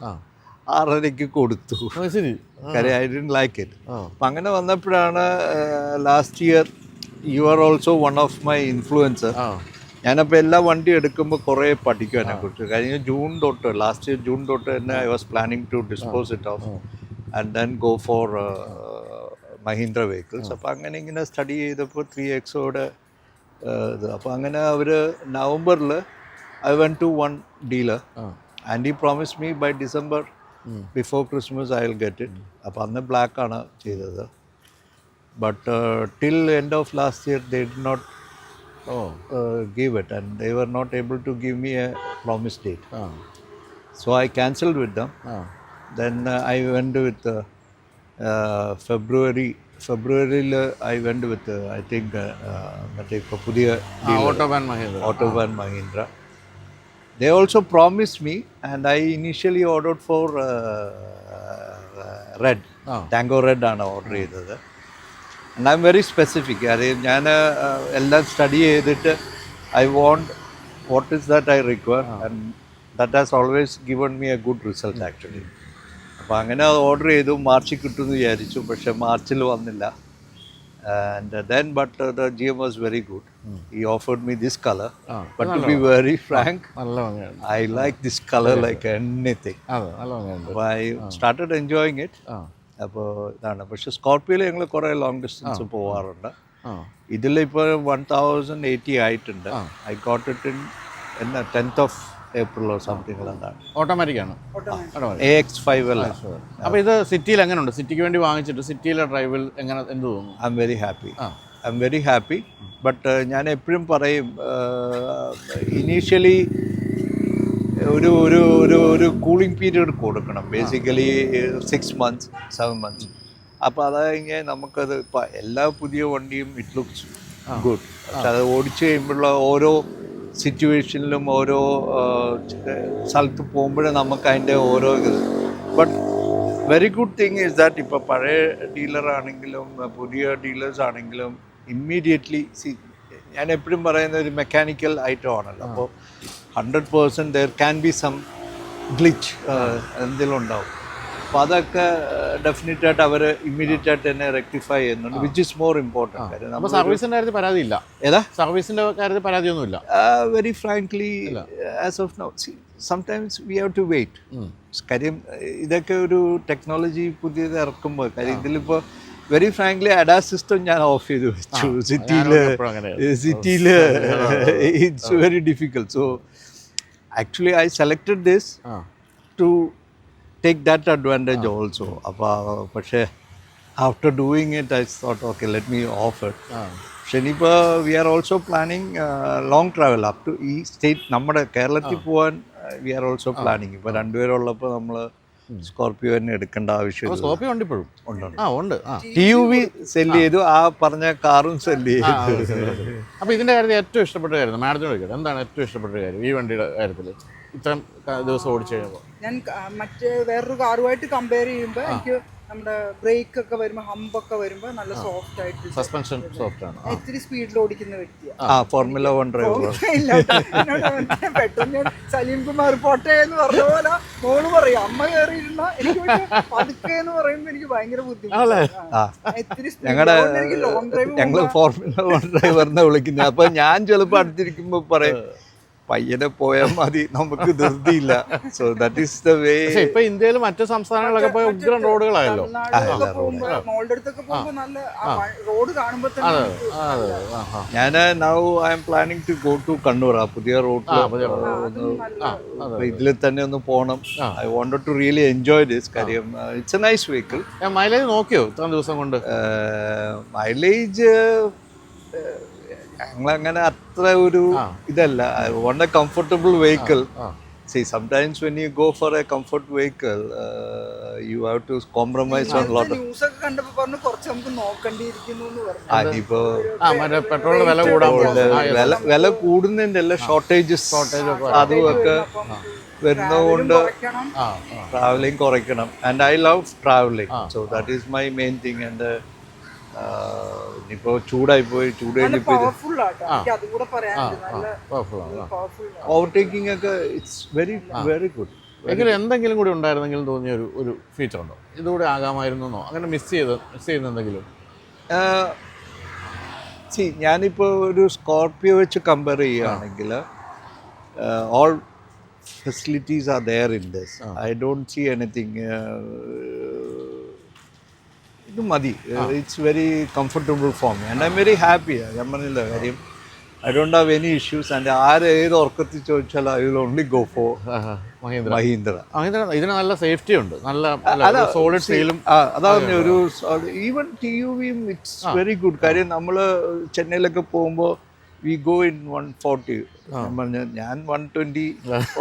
6:30 കൊടുത്തു. കാര്യം ഐ ഡിഡ്ന്റ് ലൈക്ക് ഇറ്റ്. അപ്പം അങ്ങനെ വന്നപ്പോഴാണ് last year you are also one of my influencer. ഞാനപ്പോൾ എല്ലാ വണ്ടി എടുക്കുമ്പോൾ കുറേ പഠിക്കും അതിനെക്കുറിച്ച്. കഴിഞ്ഞ ലാസ്റ്റ് ഇയർ ജൂൺ തൊട്ട് തന്നെ I was planning to dispose it off and then go for Mahindra vehicles. അപ്പോൾ അങ്ങനെ ഇങ്ങനെ സ്റ്റഡി ചെയ്തപ്പോൾ 3XOയുടെ ഇത്. അപ്പോൾ അങ്ങനെ അവർ നവംബറിൽ I went to one dealer and he promise me by December before Christmas I will get it. അപ്പോൾ അന്ന് ബ്ലാക്കാണ് ചെയ്തത്. But till end of last year they did not give it, and they were not able to give me a promise date. So I cancelled with them. Then I went with February I went with I think pudiya Autobahn Mahindra. They also promised me, and I initially ordered for red, Tango red ആണ് order ചെയ്തത്. And I'm very specific. ഞാൻ എല്ലാം study ചെയ്തിട്ട് I want what is that I require, and that has always given me a good result actually. അപ്പോൾ അങ്ങനെ order ചെയ്തു. മാർച്ചിൽ കിട്ടുമെന്ന് വിചാരിച്ചു, പക്ഷേ മാർച്ചിൽ വന്നില്ല. And then but the GM was very good. He offered me this color, but to be very frank, I like this color like anything. So I started enjoying it. അപ്പോൾ ഇതാണ്. പക്ഷെ സ്കോർപിയോയിൽ ഞങ്ങൾ കുറേ ലോങ് ഡിസ്റ്റൻസ് പോവാറുണ്ട്. ഇതിലിപ്പോൾ 1080 ആയിട്ടുണ്ട്. I got it in 10th of April or something. എന്താണ് ഓട്ടോമാറ്റിക്കാണ്, AX5 അല്ല. അപ്പോൾ ഇത് സിറ്റിയിൽ എങ്ങനെയുണ്ട്? സിറ്റിക്ക് വേണ്ടി വാങ്ങിച്ചിട്ട് സിറ്റിയിലെ ഡ്രൈവിൽ എങ്ങനെ, എന്ത് തോന്നുന്നു? I am very happy. But ഞാൻ എപ്പോഴും പറയും, ഇനീഷ്യലി ഒരു ഒരു ഒരു ഒരു കൂളിംഗ് പീരീഡ് കൊടുക്കണം. Basically 6 months 7 months. അപ്പോൾ അതായത് നമുക്കത് ഇപ്പം എല്ലാ പുതിയ വണ്ടിയും ഇറ്റ് ലുക്സ് ഗുഡ്. പക്ഷെ അത് ഓടിച്ചു കഴിയുമ്പോഴുള്ള ഓരോ സിറ്റുവേഷനിലും ഓരോ സ്ഥലത്ത് പോകുമ്പോഴും നമുക്ക് അതിൻ്റെ ഓരോ ഇത്. But very good thing is that ഇപ്പോൾ പഴയ ഡീലറാണെങ്കിലും പുതിയ ഡീലേഴ്സ് ആണെങ്കിലും ഇമ്മീഡിയറ്റ്ലി ഞാൻ എപ്പോഴും പറയുന്ന ഒരു മെക്കാനിക്കൽ ഐറ്റം ആണല്ലോ. അപ്പോൾ 100% there can be some glitch എന്തെങ്കിലും ഉണ്ടാവും. അപ്പോൾ അതൊക്കെ ഡെഫിനറ്റ് ആയിട്ട് അവർ ഇമ്മീഡിയറ്റ് ആയിട്ട് തന്നെ റെക്ടിഫൈ ചെയ്യുന്നുണ്ട്, വിച്ച് ഇസ് മോർ ഇമ്പോർട്ടൻറ്റ്. കാര്യം അപ്പോൾ സർവീസിൻ്റെ കാര്യത്തിൽ പരാതിയില്ല? ഏതാ സർവീസിൻ്റെ കാര്യത്തിൽ പരാതിയൊന്നുമില്ല? Very frankly as of now sometimes we have to wait. കാര്യം ഇതൊക്കെ ഒരു ടെക്നോളജി പുതിയത് ഇറക്കുമ്പോൾ, കാര്യം ഇതിലിപ്പോൾ വെരി ഫ്രാങ്ക്ലി അഡാ സിസ്റ്റം ഞാൻ ഓഫ് ചെയ്ത് വെച്ചു സിറ്റിയിൽ. It's very difficult. So actually I selected this to take that advantage also. പക്ഷേ after doing it I thought okay, let me off it. പക്ഷേ we are also planning long travel up to ഈ state നമ്മുടെ കേരളത്തിൽ പോകാൻ we are also planning. ഇപ്പോൾ രണ്ടുപേരുള്ളപ്പോൾ നമ്മൾ Scorpio തന്നെ എടുക്കേണ്ട ആവശ്യമില്ല. സ്കോർപിയോ ഉണ്ട് ഇപ്പോഴും? ഉണ്ട്. TUV സെല് ചെയ്തു, ആ പറഞ്ഞ കാറും സെല് ചെയ്തു. അപ്പോൾ ഇതിൻ്റെ കാര്യത്തിൽ ഏറ്റവും ഇഷ്ടപ്പെട്ട കാര്യം മാഡത്തിനോട് ചോദിക്കാം, എന്താണ് ഏറ്റവും ഇഷ്ടപ്പെട്ട കാര്യം ഈ വണ്ടിയുടെ കാര്യത്തിൽ ഇത്രയും ദിവസം ഓടിച്ചു കഴിയുമ്പോൾ? ഞാൻ മറ്റേ വേറൊരു കാറുമായിട്ട് കമ്പയർ ചെയ്യുമ്പോൾ എനിക്ക് നമ്മുടെ ബ്രേക്ക് ഒക്കെ വരുമ്പോൾ, ഹമ്പൊക്കെ വരുമ്പോൾ നല്ല സോഫ്റ്റ് ആയിട്ട്, സസ്പെൻഷൻ സോഫ്റ്റ് ആണ്. ഇത്തിരി സ്പീഡിൽ ഓടിക്കുന്ന വ്യക്തിയാണ്. Formula 1 driver. പെട്ടെന്ന് സലീം കുമാർ പോട്ടെ എന്ന് പറഞ്ഞ പോലെ മോള് പറയും, അമ്മ കയറിയിരുന്ന എനിക്ക് പതുക്കെ എന്ന് പറയുമ്പോൾ എനിക്ക് ഭയങ്കര ബുദ്ധിമുട്ടാണ്. ഇത്തിരി ലോങ് ഡ്രൈവ് ഞങ്ങള് ഫോർമുല 1 ഡ്രൈവറിനെ വിളിക്കുന്നത്. അപ്പൊ ഞാൻ ചിലപ്പോൾ അടുത്തിരിക്കുമ്പോ പറയും പയ്യനെ പോയാൽ മതി, നമുക്ക് ധൃതിയില്ല. So that is the way. ഇപ്പൊ ഇന്ത്യയിൽ മറ്റു സംസ്ഥാനങ്ങളൊക്കെ പോയ ഉഗ്രൻ റോഡുകളായല്ലോ. ഞാൻ now I am planning to go to Kannur. ആ പുതിയ റോഡിൽ ഇതിൽ തന്നെ ഒന്ന് പോകണം. I wanted to really enjoy this. കാര്യം it's a nice vehicle. Mileage നോക്കിയോ ഇത്ര ദിവസം കൊണ്ട്? മൈലേജ് ഞങ്ങളങ്ങനെ അത്ര ഒരു ഇതല്ല. I want a comfortable vehicle. See, sometimes when you go for a comfort vehicle, you have to compromise on a lot of. News ഒക്കെ കണ്ടപ്പോൾ പറഞ്ഞു കുറച്ച് നമുക്ക് നോക്കേണ്ടിയിരിക്കുന്നു എന്ന് പറഞ്ഞു. അതിപ്പോ പെട്രോളിന്റെ വില കൂടാൻ വില കൂടുന്നതിന്റെ അല്ല, ഷോർട്ടേജസ് അതുമൊക്കെ വരുന്നതുകൊണ്ട് ട്രാവലിംഗ് കുറയ്ക്കണം. And I love travelling, so that is my main thing. And ഇനിയിപ്പോ ചൂടായി പോയി, ഓവർടേക്കിംഗ് ഒക്കെ ഇറ്റ്സ് വെരി വെരി ഗുഡ്. എങ്കിലും എന്തെങ്കിലും കൂടി ഉണ്ടായിരുന്നെങ്കിലും തോന്നിയ ഒരു ഫീച്ചർ ഉണ്ടോ? ഇതുകൂടെ ആകാമായിരുന്നോ? അങ്ങനെ മിസ് ചെയ്യുന്ന എന്തെങ്കിലും? ഞാനിപ്പോൾ ഒരു സ്കോർപിയോ വെച്ച് കമ്പയർ ചെയ്യുകയാണെങ്കിൽ all facilities are there in this. I don't see anything. ഇത് മതി. It's very comfortable for me and I am very happy. ഞാൻ പറഞ്ഞില്ല കാര്യം, I don't have any issues. And ഏത് ഉറക്കത്തിൽ ചോദിച്ചാൽ I will only go for Mahindra. ഇതിന് നല്ല സേഫ്റ്റി ഉണ്ട്, നല്ല സോളിഡ് ഫീലും. അതാണ് ഒരു ഈവൻ TUVയും ഇറ്റ്സ് വെരി ഗുഡ്. കാര്യം നമ്മൾ ചെന്നൈയിലൊക്കെ പോകുമ്പോൾ വി ഗോ ഇൻ 140. ഞാൻ 120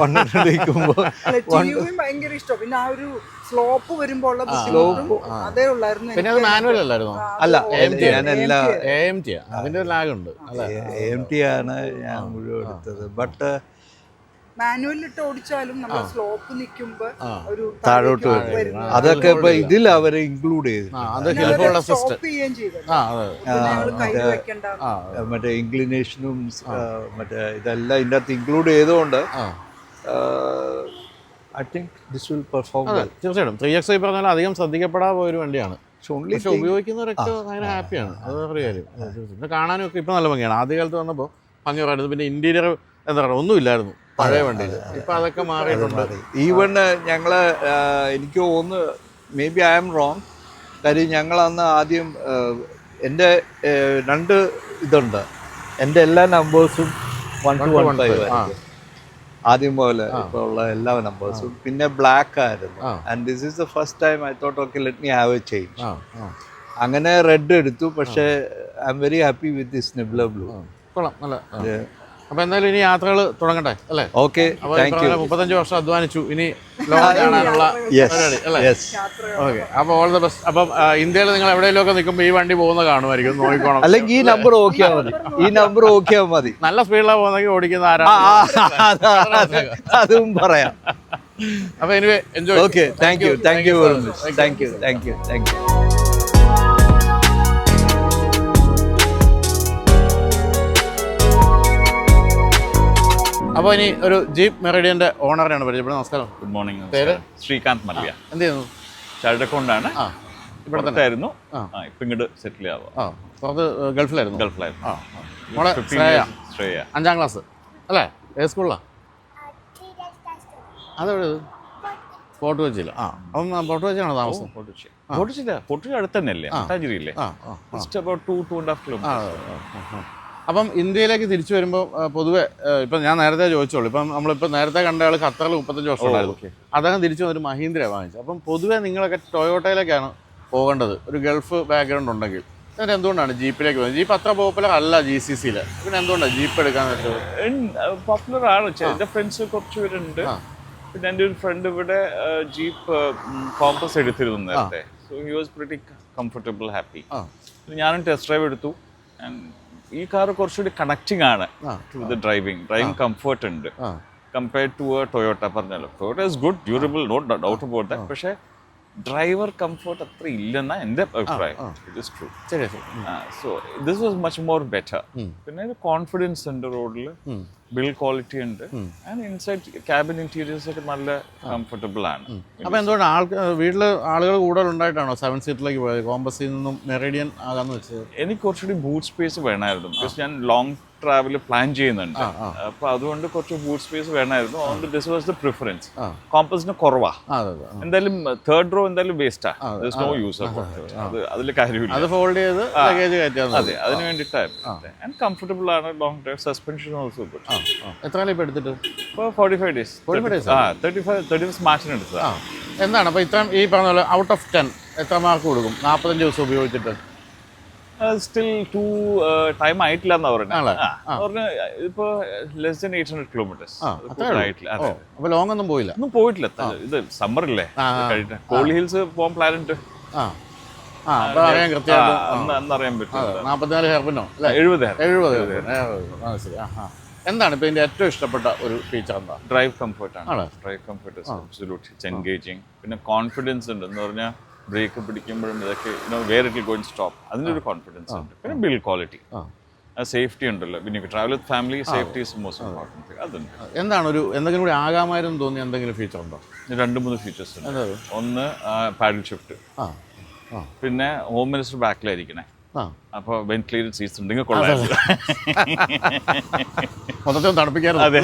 100 ഭയങ്കര ഇഷ്ടം. പിന്നെ ആ ഒരു സ്ലോപ്പ് വരുമ്പോൾ അതേ ഉള്ളായിരുന്നു. പിന്നെ അത് മാനുവൽ അല്ലായിരുന്നു? അല്ല, AMT. അതിന്റെ ലാഗ് ഉണ്ട്. AMT ആണ് ഞാൻ മുഴുവൻ എടുത്തത്. ബട്ട് മാനുവലിട്ട് ഓടിച്ചാലും നമ്മൾ സ്ലോപ്പ് നിൽക്കുമ്പോൾ ഒരു താഴോട്ട് വരും. അതൊക്കെ ഇപ്പൊ ഇതിൽ അവരെ ഇൻക്ലൂഡ് ചെയ്തു. മറ്റേ ഇൻക്ലിനേഷനും മറ്റേ ഇതെല്ലാം ഇതിൻ്റെ അകത്ത് ഇൻക്ലൂഡ് ചെയ്തുകൊണ്ട് I think this will perform well. തീർച്ചയായിട്ടും 3XI പറഞ്ഞാൽ അധികം ശ്രദ്ധിക്കപ്പെടാതെ ഒരു വണ്ടിയാണ്. പക്ഷെ ഉപയോഗിക്കുന്നവരൊക്കെ ഭയങ്കര ഹാപ്പിയാണ്. അത് വേറെ കാര്യം. പിന്നെ കാണാനും ഒക്കെ ഇപ്പം നല്ല ഭംഗിയാണ്. ആദ്യകാലത്ത് വന്നപ്പോൾ ഭംഗിയായിരുന്നു. പിന്നെ ഇന്റീരിയർ എന്താ പറയുക, ഒന്നുമില്ലായിരുന്നു പഴയ വണ്ടിയിൽ. ഇപ്പം അതൊക്കെ മാറിയിട്ടുണ്ട്. ഈവൺ ഞങ്ങള് എനിക്ക് തോന്നുന്നു, maybe I am wrong, കാര്യം ഞങ്ങളന്ന് ആദ്യം എൻ്റെ 2 ഇതുണ്ട്. എൻ്റെ എല്ലാ നമ്പേഴ്സും 1 to 1.5 ആദ്യം പോലെ ഇപ്പോൾ ഉള്ള എല്ലാ നമ്പേഴ്സും. പിന്നെ ബ്ലാക്ക് ആയിരുന്നു. And this is the first time I thought okay let me have A change. അങ്ങനെ റെഡ് എടുത്തു. പക്ഷേ I am very happy with this nebula blue. കൊള്ളാം, നല്ല. അപ്പൊ എന്തായാലും ഇനി യാത്രകൾ തുടങ്ങട്ടെ അല്ലേ? ഓക്കെ, 35 വർഷം അധ്വാനിച്ചു. ഇനി ലോകം കാണാനുള്ള പരിപാടി അല്ലേ? ഓക്കെ, അപ്പോൾ ഓൾ ദ ബെസ്റ്റ്. അപ്പം ഇന്ത്യയിൽ നിങ്ങൾ എവിടെയെങ്കിലും നിൽക്കുമ്പോൾ ഈ വണ്ടി പോകുന്ന കാണുമായിരിക്കും, നോക്കിക്കോണം. അല്ലെങ്കിൽ ഈ നമ്പർ ഓക്കിയാൽ മതി, ഈ നമ്പർ ഓക്കിയാൽ മതി. നല്ല സ്പീഡിലാണ് പോകുന്നെങ്കിൽ ഓടിക്കുന്ന ആരാണ്, അതും പറയാം. അപ്പൊ anyway enjoy. Okay, thank you very much. Thank you. അപ്പോൾ ഇനി ഒരു ജീപ്പ് മെറിഡിയൻ്റെ ഓണറിനാണ് പരിചയപ്പെടുന്നത്. നമസ്കാരം. Good morning. പേര്? ശ്രീകാന്ത് മല്യ. എന്ത് ചെയ്യുന്നു? ചാർട്ടേഡ് അക്കൗണ്ടാണ്. ഇവിടുത്തായിരുന്നു. ഇപ്പം ഇങ്ങോട്ട് സെറ്റിൽ ആവുക. പുറത്ത് ഗൾഫിലായിരുന്നു. ഗൾഫിലായിരുന്നു. മോളെ 15 years ശ്രേയ. 5ാം ക്ലാസ് അല്ലേ? ഏത് സ്കൂളിലാണ്? അതെവിടെ? ഫോർട്ട് കൊച്ചിയിൽ. അപ്പം ഫോർട്ട് കൊച്ചിയാണോ താമസം? ഫോർട്ട് അടുത്ത് തന്നെയല്ലേ, മട്ടാഞ്ചേരിയില്ലേ? Just about 2.5 kilometre. അപ്പം ഇന്ത്യയിലേക്ക് തിരിച്ചു വരുമ്പോൾ പൊതുവെ ഇപ്പം ഞാൻ നേരത്തെ ചോദിച്ചോളൂ, ഇപ്പം നമ്മളിപ്പോൾ നേരത്തെ കണ്ട ആൾ ഖത്തറിൽ 35 വർഷം ഉണ്ടായിരുന്നു. അദ്ദേഹം തിരിച്ചു വന്നൊരു മഹീന്ദ്ര വാങ്ങിച്ചു. അപ്പം പൊതുവെ നിങ്ങളൊക്കെ ടൊയോട്ടയിലേക്കാണ് പോകേണ്ടത് ഒരു ഗൾഫ് ബാക്ക്ഗ്രൗണ്ട് ഉണ്ടെങ്കിൽ. എന്നിട്ട് എന്തുകൊണ്ടാണ് ജീപ്പിലേക്ക് പോകുന്നത്? ജീപ്പ് അത്ര പോപ്പുലർ അല്ല GCCയിൽ, പിന്നെ എന്തുകൊണ്ടാണ് ജീപ്പ് എടുക്കാൻ പറ്റുന്നത്? പോപ്പുലർ ആണ്. എൻ്റെ ഫ്രണ്ട്സ് കുറച്ച് പേരുണ്ട്. പിന്നെ എൻ്റെ ഒരു ഫ്രണ്ട് ഇവിടെ ജീപ്പ് കോമ്പസ് എടുത്തിരുന്നു നേരത്തെ. So he was pretty comfortable, happy. ഞാനും ടെസ്റ്റ് ഡ്രൈവ് എടുത്തു. ഈ കാർ കുറച്ചുകൂടി കണക്റ്റിംഗ് ആണ് ടു ദ ഡ്രൈവിംഗ് കംഫർട്ട് ഉണ്ട് കമ്പയർഡ് ടു ടൊയോട്ട. പറഞ്ഞാലോ Toyota is good, durable, no doubt about that. പക്ഷേ ഡ്രൈവർ കംഫർട്ട് അത്ര ഇല്ലെന്നാ എൻ്റെ അഭിപ്രായം. It is true. So this was much more better. പിന്നെ ഒരു കോൺഫിഡൻസ് ഉണ്ട് റോഡിൽ, ബിൽഡ് ക്വാളിറ്റി ഉണ്ട്, ആൻഡ് ഇൻസൈഡ് ക്യാബിൻ ഇന്റീരിയേഴ്സ് ഒക്കെ നല്ല കംഫർട്ടബിൾ ആണ്. അപ്പോൾ എന്തുകൊണ്ടാണ് വീട്ടിൽ ആളുകൾ കൂടുതൽ ഉണ്ടായിട്ടാണോ 7 സീറ്റിലേക്ക് പോയത്? കോമ്പസിൽ നിന്നും മെറിഡിയൻ ആകാന്ന് വെച്ചത്? എനിക്ക് കുറച്ചുകൂടി ബൂട്ട് സ്പേസ് വേണമായിരുന്നു. ബിക്കോസ് ഞാൻ ലോങ് ട്രാവൽ പ്ലാൻ ചെയ്യുന്നുണ്ട്. അപ്പൊ അതുകൊണ്ട് കുറച്ച് ബൂട്ട് സ്പേസ് വേണമായിരുന്നു. അതുകൊണ്ട് ദിസ് വാസ് ദ പ്രിഫറൻസ്. കോമ്പസിന് കുറവാ. എന്തായാലും തേർഡ് റോ എന്തായാലും വേസ്റ്റാ. No use. അതിൽ കാര്യമില്ല. അത് ഫോൾഡ് ചെയ്ത് ലഗേജ് കയറ്റാൻ. അതെ, അതിന് വേണ്ടിയിട്ടായിരുന്നു. ആൻഡ് കംഫർട്ടബിൾ ആണ്. Long drive, suspension also good. എത്ര കാലം ഇപ്പം എടുത്തിട്ട്? ഇപ്പോൾ 45 days. 35 മാർച്ചിന് എടുത്തത്. എന്താണ് അപ്പോൾ ഇത്രയും ഈ പറഞ്ഞ പോലെ ഔട്ട് ഓഫ് 10 എത്ര മാർക്ക് കൊടുക്കും 45 ദിവസം ഉപയോഗിച്ചിട്ട്? സ്റ്റിൽ ടു ടൈം ആയിട്ടില്ല എന്നാ പറഞ്ഞ ഇപ്പൊ ലെസ് ദാൻ 800 kilometers ആയിട്ടില്ല. അപ്പോൾ ലോങ് ഒന്നും പോയില്ല? ഒന്നും പോയിട്ടില്ല. ഇത് സമ്മറില്ലേ, കോളി ഹിൽസ് പോകാൻ പ്ലാൻ ഉണ്ട്. അറിയാൻ കൃത്യമായിട്ട് അന്നറിയാൻ പറ്റും. 44 ഹെർബിനോ? 70. ശരി. എന്താണ് ഇപ്പൊ ഇതിന്റെ ഏറ്റവും ഇഷ്ടപ്പെട്ട ഒരു ഫീച്ചർ? എന്താ? ഡ്രൈവ് കംഫർട്ടാണ്. Drive comfort is absolutely engaging. പിന്നെ കോൺഫിഡൻസ് ഉണ്ട്. എന്ന് പറഞ്ഞാൽ ബ്രേക്ക് പിടിക്കുമ്പോഴും ഇതൊക്കെ where it will go and stop, അതിൻ്റെ ഒരു കോൺഫിഡൻസ് ഉണ്ട്. പിന്നെ ബിൽഡ് ക്വാളിറ്റി, സേഫ്റ്റി ഉണ്ടല്ലോ. പിന്നെ travel with family, safety is most important. അതുണ്ട്. എന്താണ് ഒരു എന്തെങ്കിലും കൂടി ആകാമായിരുന്നു തോന്നിയ എന്തെങ്കിലും ഫീച്ചർ ഉണ്ടോ? 2-3 ഫീച്ചേഴ്സ് ഉണ്ട്. ഒന്ന് പാഡിൽ ഷിഫ്റ്റ്. പിന്നെ ഹോം മിനിസ്റ്റർ ബാക്കിലായിരിക്കണേ. അപ്പോൾ വെന്റിലേറ്റഡ് സീറ്റ്സ് ഉണ്ടെങ്കിൽ കൊള്ളാം. മൊത്തത്തിൽ തണുപ്പിക്കാറ്. അതെ.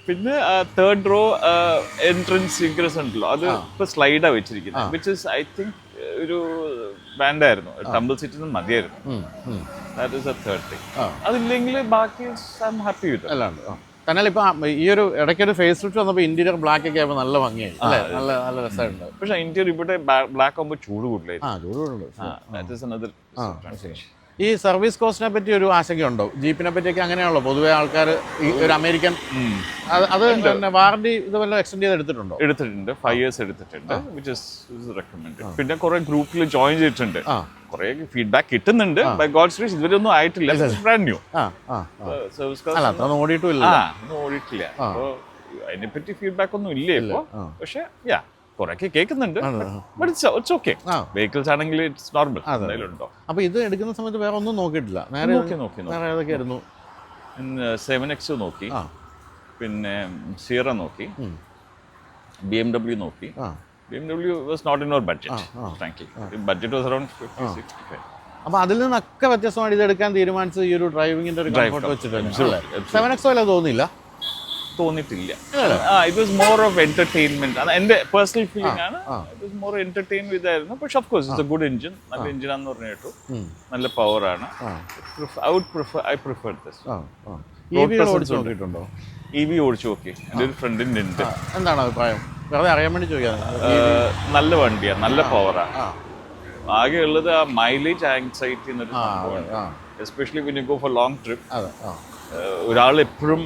പിന്നെ തേർഡ് റോ എൻട്രൻസ് ഇൻക്രീസ് ഉണ്ടല്ലോ, അത് ഇപ്പൊ സ്ലൈഡാ വെച്ചിരിക്കുന്നത്. വിച്ച് ഇസ് ഐ തിങ്ക് ഒരു ബാൻഡായിരുന്നു, ടംബിൾ സീറ്റിന് മതിയായിരുന്നു. That is A third thing. അതില്ലെങ്കിൽ ബാക്കി ഐ ആം ഹാപ്പി വിത്ത് എല്ലാം. എന്നാൽ ഇപ്പൊ ഈ ഒരു ഇടയ്ക്കൊരു ഫേസ് ലിഫ്റ്റ് വന്നപ്പോൾ ഇന്റീരിയർ ബ്ലാക്ക് ഒക്കെ ആയപ്പോൾ നല്ല ഭംഗിയായി അല്ലേ? നല്ല നല്ല രസമുണ്ട്. പക്ഷെ ഇന്റീരിയർ ഇവിടെ ബ്ലാക്ക് ആകുമ്പോൾ ചൂട് കൂടുതലായിരുന്നു. ചൂടുണ്ട്. ഈ സർവീസ് കോസ്റ്റിനെ പറ്റി ഒരു ആശങ്കയുണ്ടോ? ജീപ്പിനെ പറ്റിയൊക്കെ അങ്ങനെയാണല്ലോ പൊതുവെ ആൾക്കാർ. ഈ ഒരു അമേരിക്കൻ അത് പിന്നെ വാറണ്ടി ഇതുപോലെ എക്സ്റ്റെൻഡ് ചെയ്ത് എടുത്തിട്ടുണ്ടോ? എടുത്തിട്ടുണ്ട്. 5 years എടുത്തിട്ടുണ്ട്. Which is recommend. പിന്നെ കുറെ ഗ്രൂപ്പിൽ ജോയിൻ ചെയ്തിട്ടുണ്ട്. കുറെ ഫീഡ്ബാക്ക് കിട്ടുന്നുണ്ട്. ബൈ ഗോഡ്സ് ഗ്രേസ് ഇതുവരെ ഒന്നും ആയിട്ടില്ല. ബ്രാൻഡ് ന്യൂ സർവീസ് കോസ്റ്റ് ഓടിയിട്ടില്ല. അപ്പോൾ അതിനെപ്പറ്റി ഫീഡ്ബാക്ക് ഒന്നും ഇല്ല ഇപ്പോ. പക്ഷെ കുറെയൊക്കെ കേൾക്കുന്നുണ്ട്. It's okay. വെഹിക്കിൾസ് ആണെങ്കിൽ ഇറ്റ്സ് നോർമൽ. എന്തായാലും ഉണ്ടോ? അപ്പൊ ഇത് എടുക്കുന്ന സമയത്ത് വേറെ ഒന്നും നോക്കിയിട്ടില്ല? നേരെ നോക്കി ഏതൊക്കെയായിരുന്നു? 7X നോക്കി, പിന്നെ സീറ നോക്കി, BMW നോക്കി. BMW was not in our budget, frankly. The budget was around 50-60. അപ്പൊ അതിൽ നിന്നൊക്കെ വ്യത്യസ്തമായിട്ട് ഇത് എടുക്കാൻ തീരുമാനിച്ചത് ഈ ഒരു ഡ്രൈവിംഗിന്റെ ഒരു കംഫർട്ട് വെച്ചിട്ടുണ്ട്. 7X വല്ല തോന്നിയില്ല? തോന്നിയിട്ടില്ല. It was more of entertainment. അത് എന്റെ പേഴ്സണൽ ഫീലിംഗ് ആണ്. ഇറ്റ് വാസ് മോർ എന്റർടൈൻ ഇതായിരുന്നു. പക്ഷെ of course it's a good engine. നല്ല എഞ്ചിനാന്ന് പറഞ്ഞു കേട്ടു. നല്ല പവർ ആണ്. I prefer this. നോക്കിയിട്ടുണ്ടോ? EV ഓടിച്ചു നോക്കി. എൻ്റെ ഒരു ഫ്രണ്ടിൻ്റെ ഉണ്ട്. എന്താണ് അഭിപ്രായം? വെറുതെ അറിയാൻ വേണ്ടി ചോദിക്കാം. നല്ല വണ്ടിയാണ്, നല്ല പവറാണ്. ആകെയുള്ളത് ആ മൈലേജ് ആങ്സൈറ്റി എന്നൊരു സംഭവമാണ്. Especially when you go for long trip. ഒരാൾ എപ്പോഴും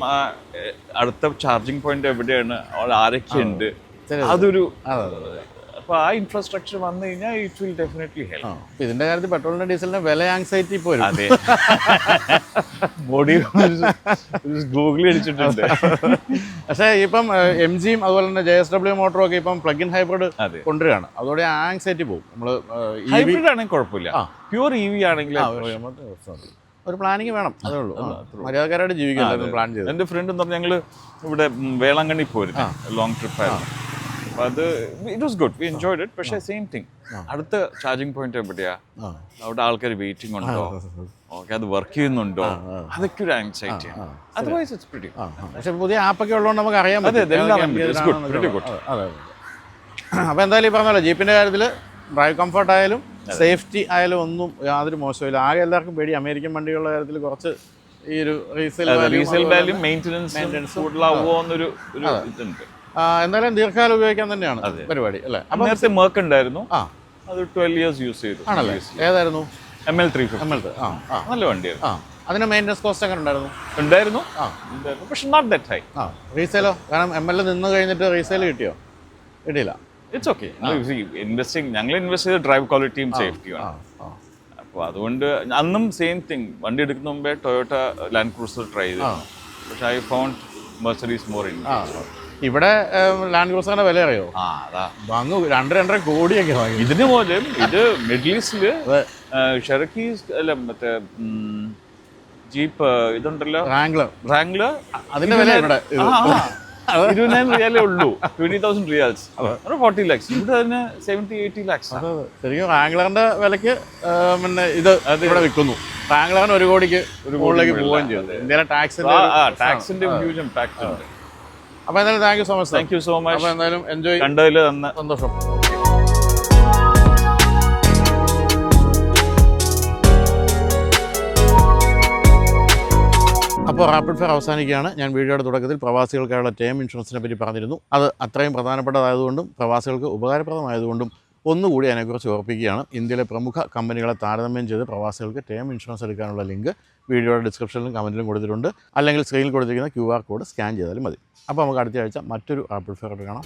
അടുത്ത ചാർജിങ് പോയിന്റ് എവിടെയാണ്, ആരൊക്കെ ഉണ്ട്, അതൊരു അപ്പോൾ ആ ഇൻഫ്രാസ്ട്രക്ചർ വന്നു കഴിഞ്ഞാൽ ഇറ്റ് വിൽ ഡെഫിനറ്റ്ലി ഹെൽപ്പ്. ഇതിന്റെ കാര്യത്തിൽ പെട്രോളിന്റെ ഡീസലിന്റെ വില ആങ്സൈറ്റി ഇപ്പോൾ അതെ ബോഡി ഗൂഗിൾ അടിച്ചിട്ടുണ്ട്. പക്ഷേ ഇപ്പം MGയും അതുപോലെ തന്നെ JSW മോട്ടറും ഒക്കെ ഇപ്പം പ്ലഗ് ഇൻ ഹൈബ്രിഡ് കൊണ്ടുവരികയാണ്. അതോടെ ആങ്സൈറ്റി പോകും. നമ്മൾ ഹൈബ്രിഡ് ആണെങ്കിൽ കുഴപ്പമില്ല. പ്യൂർ EV ആണെങ്കിൽ ഒരു പ്ലാനിങ് വേണം, അതേ ഉള്ളൂ. മര്യാദക്കാരായിട്ട് ജീവിക്കാൻ പ്ലാൻ ചെയ്തു. എൻ്റെ ഫ്രണ്ട് എന്ന് പറഞ്ഞാൽ ഞങ്ങൾ ഇവിടെ വേളാങ്കണ്ണി പോയിരുന്നു, ലോങ് ട്രിപ്പ് ആയിരുന്നു. അപ്പോൾ അത് it was good, V enjoyed it. പക്ഷേ സെയിം തിങ്, അടുത്ത ചാർജിങ് പോയിന്റ് എവിടെയാ, അവിടെ ആൾക്കാർ വെയിറ്റിംഗ് ഉണ്ടോ, ഓക്കെ അത് വർക്ക് ചെയ്യുന്നുണ്ടോ, അതൊക്കെ ഒരു ആങ്സൈറ്റി. Otherwise it's pretty. പക്ഷെ പുതിയ ആപ്പൊക്കെ ഉള്ളതുകൊണ്ട് നമുക്ക് അറിയാൻ അതെ, ഇതെല്ലാം പറ്റും. അതെ. അപ്പോൾ എന്തായാലും ഈ പറഞ്ഞല്ലോ ജീപ്പിൻ്റെ കാര്യത്തിൽ ഡ്രൈവ് കംഫർട്ട് ആയാലും സേഫ്റ്റി ആയാലും ഒന്നും യാതൊരു മോശമില്ല. ആകെ എല്ലാവർക്കും പേടി അമേരിക്കൻ വണ്ടികളുടെ കാര്യത്തിൽ കുറച്ച് ഈ ഒരു റീസെയിൽ വാല്യൂ മെയിൻ്റനൻസ് കൂടുതലാവുമോ എന്നൊരു ഇതുണ്ട്. എന്തായാലും ദീർഘകാലം ഉപയോഗിക്കാൻ തന്നെയാണ് പരിപാടി അല്ലേ? അപ്പം നേരത്തെ മേർക്ക് ഉണ്ടായിരുന്നു, അത് 12 years യൂസ് ചെയ്തു. ആണല്ലേ? ഏതായിരുന്നു? ML350. നല്ല വണ്ടിയായിരുന്നു. അതിന് മെയിൻ്റനൻസ് കോസ്റ്റ് എങ്ങനെ ഉണ്ടായിരുന്നു? ഉണ്ടായിരുന്നു, പക്ഷെ നോട്ട് ദാറ്റ് ഹൈ. റീസെയിലോ? കാരണം ML നിന്ന് കഴിഞ്ഞിട്ട് റീസെയിൽ കിട്ടിയോ? കിട്ടിയില്ല. It's okay. ഇൻവെസ്റ്റിംഗ്, ഞങ്ങൾ ഇൻവെസ്റ്റ് ചെയ്ത ഡ്രൈവ് ക്വാളിറ്റിയും സേഫ്റ്റിയുമാണ്. അപ്പോൾ അതുകൊണ്ട് അന്നും സെയിം തിങ്, വണ്ടി എടുക്കുന്ന മുമ്പേ ടൊയോട്ട ലാൻഡ് ക്രൂസർ ട്രൈ ചെയ്തു, പക്ഷെ I found Mercedes more interest. ഇവിടെ ലാൻഡ് ക്രൂസറിന്റെ വില അറിയോ? അതാ അങ്ങ് 2-2.5 കോടിയൊക്കെ വാങ്ങി. ഇതിന് പോലും ഇത് മിഡിൽ ഈസ്റ്റില് ഷെറക്കീസ് അല്ല, മറ്റേ ജീപ്പ് ഇതുണ്ടല്ലോ, റാംഗ്ലർ, അതിന്റെ വില ഇവിടെ 29 റിയാലേ ഉള്ളൂ, 20,000 റിയാൽസ്, 40 lakhs. ഇവിടെ തന്നെ 70-80 lakhs. ശരിക്കും റാംഗ്ലറിന്റെ വിലക്ക് പിന്നെ ഇത് ഇവിടെ വിൽക്കുന്നു. റാംഗ്ലറിന് 1 കോടിക്ക് മുകളിലേക്ക് പോവുകയും ചെയ്തു. ഇന്ത്യയിലെ ടാക്സിന്റെ ഹ്യൂജ് ഇമ്പാക്ട് ഉണ്ട്. അപ്പോൾ എന്തായാലും thank you so much. Thank you so much. അപ്പോൾ എന്തായാലും എൻജോയ്, കണ്ടതിൽ തന്നെ സന്തോഷം. അപ്പോൾ റാപ്പിഡ് ഫെയർ അവസാനിക്കുകയാണ്. ഞാൻ വീഡിയോയുടെ തുടക്കത്തിൽ പ്രവാസികൾക്കായുള്ള ടേം ഇൻഷുറൻസിനെ പറ്റി പറഞ്ഞിരുന്നു. അത് അത്രയും പ്രധാനപ്പെട്ടതായതുകൊണ്ടും പ്രവാസികൾക്ക് ഉപകാരപ്രദമായതുകൊണ്ടും ഒന്നുകൂടി അതിനെക്കുറിച്ച് ഓർപ്പിക്കുകയാണ്. ഇന്ത്യയിലെ പ്രമുഖ കമ്പനികളെ താരതമ്യം ചെയ്ത് പ്രവാസികൾക്ക് ടേം ഇൻഷുറൻസ് എടുക്കാനുള്ള ലിങ്ക് വീഡിയോയുടെ ഡിസ്ക്രിപ്ഷനിലും കമൻറ്റിലും കൊടുത്തിട്ടുണ്ട്. അല്ലെങ്കിൽ സ്ക്രീനിൽ കൊടുത്തിരിക്കുന്ന QR കോഡ് സ്കാൻ ചെയ്താലും മതി. അപ്പോൾ നമുക്ക് അടുത്ത ആഴ്ച മറ്റൊരു റാപ്പിഡ് ഫെയർ കാണാം.